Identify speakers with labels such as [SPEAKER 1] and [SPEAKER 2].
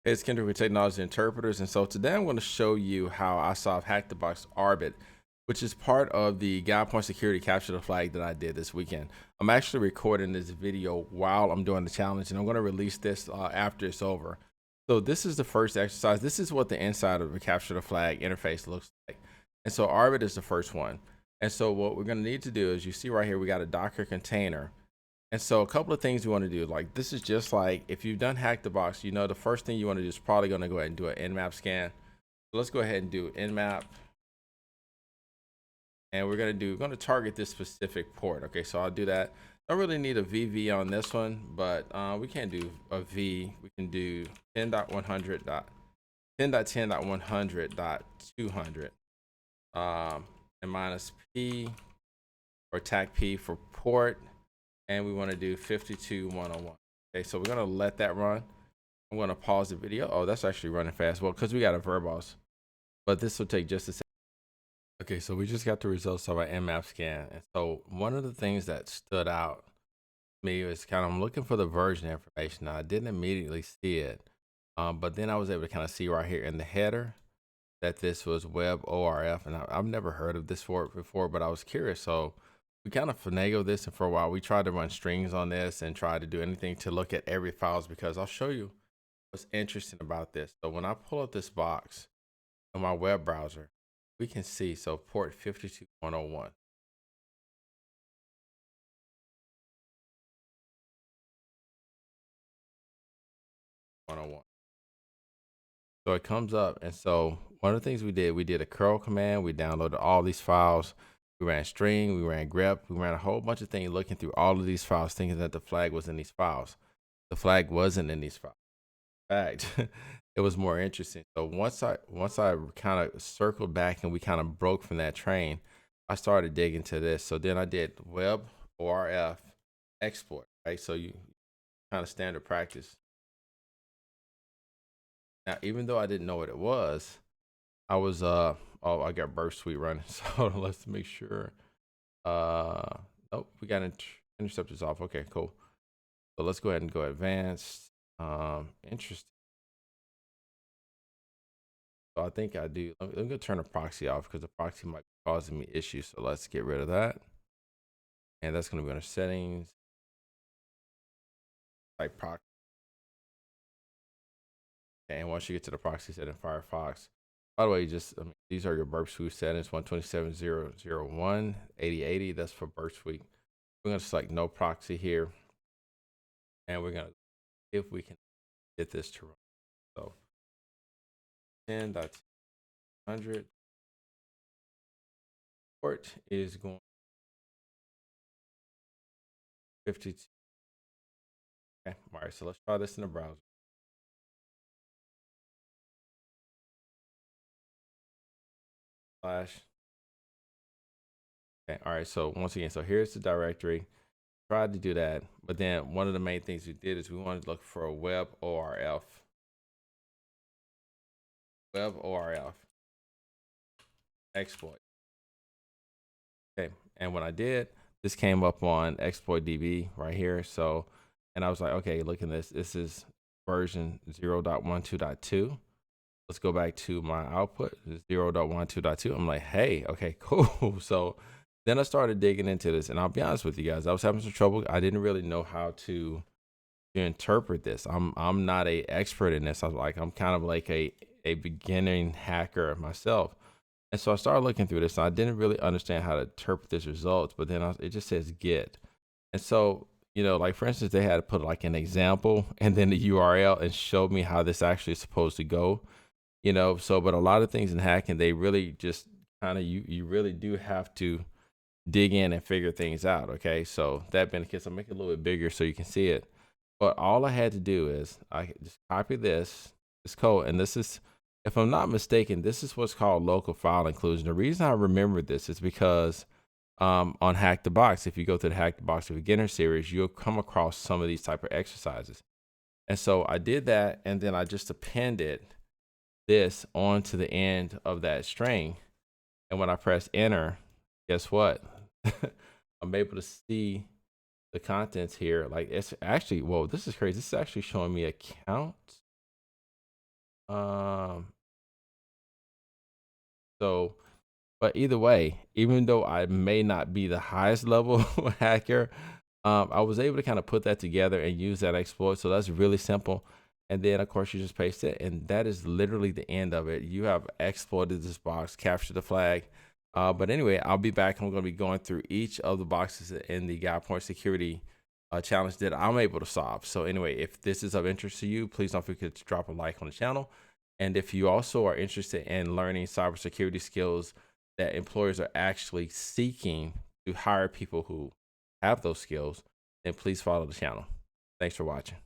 [SPEAKER 1] Hey, it's Kendrick with Technology Interpreters, and so today I'm going to show you how I solved Hack the Box Arbit, which is part of the Guide Point Security Capture the Flag that I did this weekend. I'm actually recording this video while I'm doing the challenge, and I'm going to release this after it's over. So this is the first exercise. This is what the inside of the Capture the Flag interface looks like. And so Arbit is the first one. And so what we're going to need to do is, you see right here, we got a Docker container. And so a couple of things we want to do, like this is just like if you've done Hack the Box, you know the first thing you want to do is probably going to go ahead and do an nmap scan. So let's go ahead and do nmap, and we're going to target this specific port. Okay, so I'll do that. Don't really need a VV on this one, but we can't do a V. We can do 10.100.10.10.100.200 and minus P or TAC P for port. And we want to do 52101. Okay, so we're going to let that run. I'm going to pause the video. Oh, that's actually running fast. Well, because we got a verbose, but this will take just a second. Okay, so we just got the results of our nmap scan. And so one of the things that stood out to me was I'm looking for the version information. Now, I didn't immediately see it, but then I was able to kind of see right here in the header that this was web ORF. And I've never heard of this before, but I was curious. So we kind of finagled this, and for a while we tried to run strings on this and try to do anything to look at every files, because I'll show you what's interesting about this. So when I pull up this box on my web browser, we can see, so port 52101. So it comes up, and so one of the things we did a curl command. We downloaded all these files. We ran string, we ran grep, we ran a whole bunch of things looking through all of these files, thinking that the flag was in these files. The flag wasn't in these files. In fact, it was more interesting. So once I kind of circled back and we kind of broke from that train, I started digging to this. So then I did web ORF export, right? So you kind of standard practice. Now, even though I didn't know what it was, I was oh, I got burst suite running. So let's make sure. Nope, we got interceptors off. Okay, cool. So let's go ahead and go advanced. Interesting. So I think I do. I'm gonna turn the proxy off because the proxy might be causing me issues. So let's get rid of that. And that's gonna be under settings, like proxy. And once you get to the proxy setting, Firefox. By the way, these are your burp suite settings: 127.0.0.1, 80.80. That's for burp suite. We're gonna select no proxy here, and we're gonna, if we can get this to run. So 10.100 port is going 52. Okay, all right. So let's try this in the browser. Slash. Okay, all right. So once again, so here's the directory. Tried to do that, but then one of the main things we did is we wanted to look for a web ORF exploit. Okay, and when I did, this came up on exploit DB right here. So, and I was like, okay, look at this. This is version 0.12.2. Let's go back to my output, 0.12.2. I'm like, hey, okay, cool. So then I started digging into this, and I'll be honest with you guys, I was having some trouble. I didn't really know how to interpret this. I'm not a expert in this. I'm kind of like a beginning hacker myself. And so I started looking through this, and I didn't really understand how to interpret this results, but then it just says get. And so, like for instance, they had to put like an example and then the URL and show me how this actually is supposed to go. So but a lot of things in hacking, they really just kind of, you really do have to dig in and figure things out. Okay, so that being the case, I'll make it a little bit bigger so you can see it. But all I had to do is I just copy this code, and this is, if I'm not mistaken, this is what's called local file inclusion. The reason I remember this is because on Hack the Box, if you go to the Hack the Box beginner series, you'll come across some of these type of exercises. And so I did that, and then I just appended this onto the end of that string. And when I press enter, guess what? I'm able to see the contents here. Like, it's actually, whoa, this is crazy. This is actually showing me a count. Um, so, but either way, even though I may not be the highest level hacker, I was able to kind of put that together and use that exploit. So that's really simple. And then of course you just paste it, and that is literally the end of it. You have exploited this box, captured the flag. But anyway, I'll be back. I'm going to be going through each of the boxes in the guide point security challenge that I'm able to solve. So anyway, if this is of interest to you, please don't forget to drop a like on the channel. And if you also are interested in learning cybersecurity skills that employers are actually seeking to hire people who have those skills, then please follow the channel. Thanks for watching.